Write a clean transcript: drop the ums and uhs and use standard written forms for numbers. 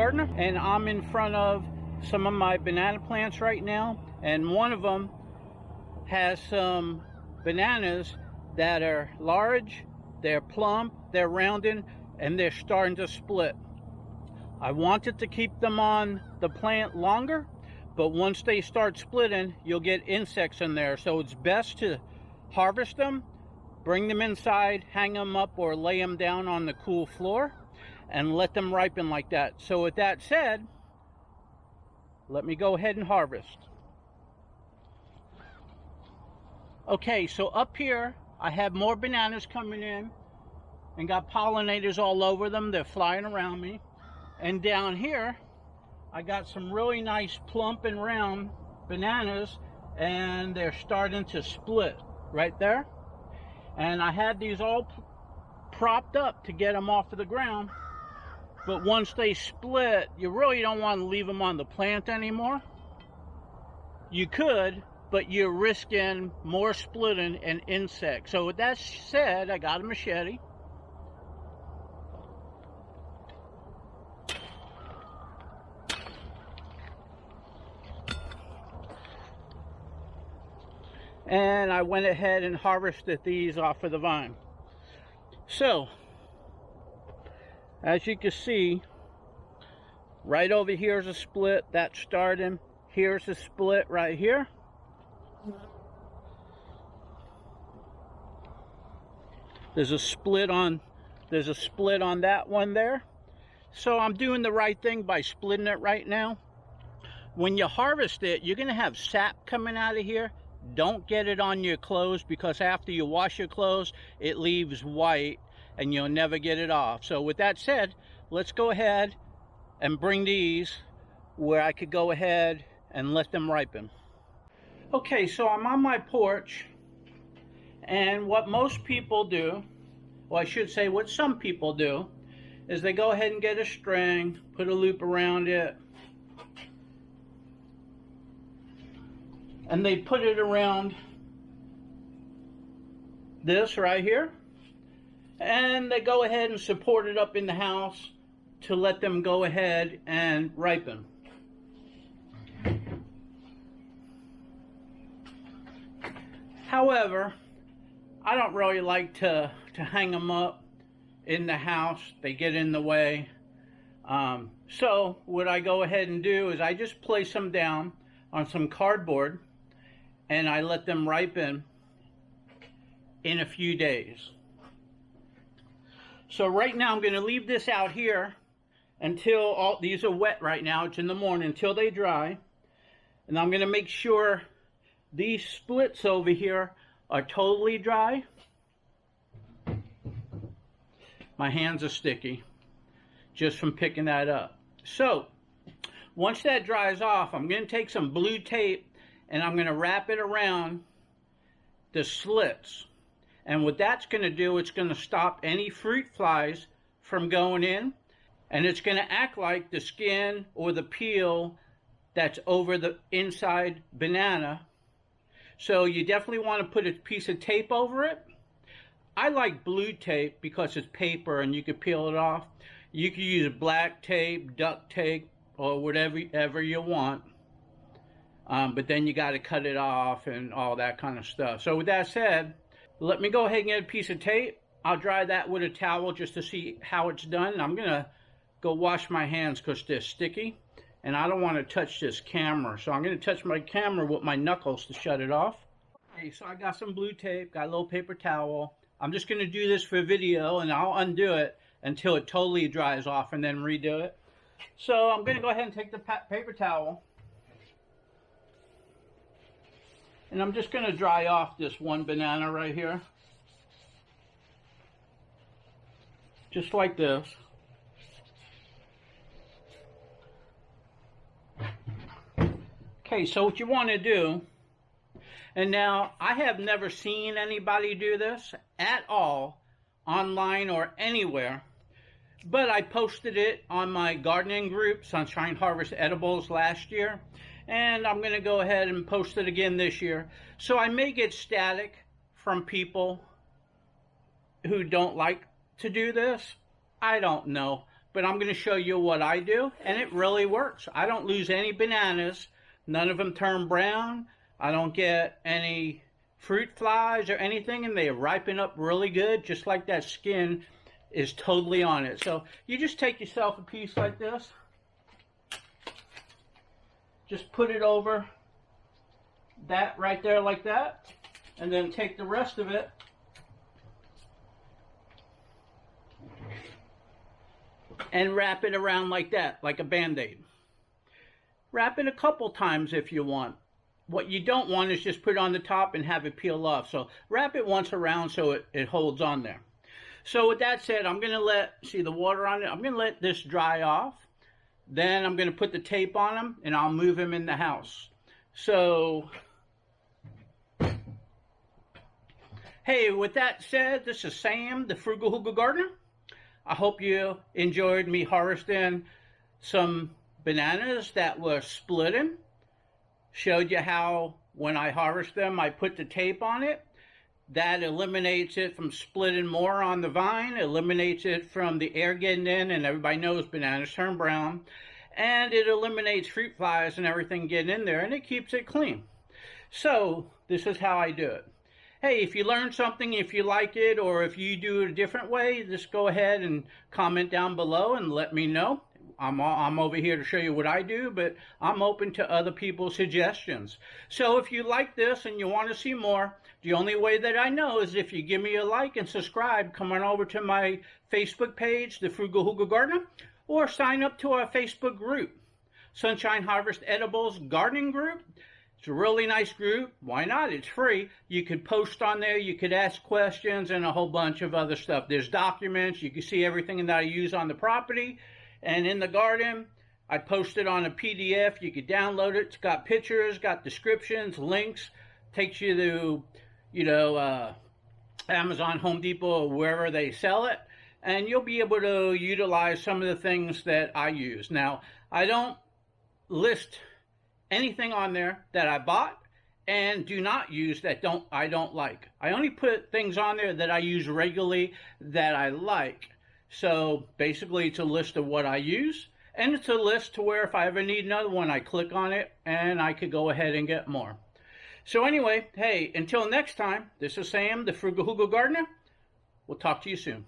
gardener, and I'm in front of some of my banana plants right now, and one of them has some bananas that are large, they're plump, they're rounded, and they're starting to split. I wanted to keep them on the plant longer, but once they start splitting, you'll get insects in there, so it's best to harvest them, bring them inside, hang them up, or lay them down on the cool floor and let them ripen like that. So with that said, let me go ahead and harvest. Okay, so up here I have more bananas coming in and got pollinators all over them. They're flying around me. And down here I got some really nice plump and round bananas, and they're starting to split right there. And I had these all propped up to get them off of the ground, but once they split, you really don't want to leave them on the plant anymore. You could, but you're risking more splitting and insects. So with that said, I got a machete. And I went ahead and harvested these off of the vine. So, as you can see, right over here is a split that's starting. Here's a split right here. There's a split on that one there. So I'm doing the right thing by splitting it right now. When you harvest it, you're gonna have sap coming out of here. Don't get it on your clothes, because after you wash your clothes, it leaves white and you'll never get it off. So with that said, let's go ahead and bring these where I could go ahead and let them ripen. Okay, so I'm on my porch, and what most people do, well, I should say what some people do, is they go ahead and get a string, put a loop around it, and they put it around this right here, and they go ahead and support it up in the house to let them go ahead and ripen. However, I don't really like to hang them up in the house. They get in the way. So what I go ahead and do is I just place them down on some cardboard, and I let them ripen in a few days. So right now I'm going to leave this out here until all these are wet right now. It's in the morning, until they dry. And I'm going to make sure these splits over here are totally dry. My hands are sticky just from picking that up. So once that dries off, I'm going to take some blue tape and I'm going to wrap it around the slits. And what that's going to do, it's going to stop any fruit flies from going in, and it's going to act like the skin or the peel that's over the inside banana. So you definitely want to put a piece of tape over it. I like blue tape because it's paper and you can peel it off. You can use black tape, duct tape, or whatever you want. But then you got to cut it off and all that kind of stuff. So with that said, let me go ahead and get a piece of tape. I'll dry that with a towel just to see how it's done. I'm going to go wash my hands because they're sticky. And I don't want to touch this camera. So I'm going to touch my camera with my knuckles to shut it off. Okay, so I got some blue tape, got a little paper towel. I'm just going to do this for video, and I'll undo it until it totally dries off and then redo it. So I'm going to go ahead and take the paper towel. And I'm just going to dry off this one banana right here. Just like this. Okay, so what you want to do, and now I have never seen anybody do this at all online or anywhere, but I posted it on my gardening group, Sunshine Harvest Edibles, last year. And I'm going to go ahead and post it again this year. So I may get static from people who don't like to do this. I don't know. but I'm going to show you what I do, and it really works. I don't lose any bananas. None of them turn brown. I don't get any fruit flies or anything, and they ripen up really good, just like that skin is totally on it. So you just take yourself a piece like this, just put it over that right there like that, and then take the rest of it and wrap it around like that, like a Band-Aid. Wrap it a couple times if you want. What you don't want is just put it on the top and have it peel off. So wrap it once around so it holds on there. So with that said, I'm going to see the water on it, I'm going to let this dry off. Then I'm going to put the tape on them, and I'll move them in the house. So, hey, with that said, this is Sam, the Frugal Hugel Gardener. I hope you enjoyed me harvesting some bananas that were splitting. Showed you how when I harvest them, I put the tape on it. That eliminates it from splitting more on the vine, eliminates it from the air getting in, and everybody knows bananas turn brown. And it eliminates fruit flies and everything getting in there, and it keeps it clean. So, this is how I do it. Hey, if you learned something, if you like it, or if you do it a different way, just go ahead and comment down below and let me know. I'm over here to show you what I do, but I'm open to other people's suggestions. So if you like this and you want to see more, the only way that I know is if you give me a like and subscribe. Come on over to my Facebook page, the Frugal Hugel Gardener, or sign up to our Facebook group, Sunshine Harvest Edibles Gardening Group. It's a really nice group. Why not? It's free. You could post on there. You could ask questions and a whole bunch of other stuff. There's documents. You can see everything that I use on the property and in the garden. I post it on a PDF. You could download it. It's got pictures, got descriptions, links. Takes you to, Amazon, Home Depot, or wherever they sell it. And you'll be able to utilize some of the things that I use. Now, I don't list anything on there that I bought and do not use that I don't like. I only put things on there that I use regularly that I like. So basically it's a list of what I use, and it's a list to where if I ever need another one, I click on it and I could go ahead and get more. So anyway, hey, until next time, this is Sam, the Frugal Hugel Gardener. We'll talk to you soon.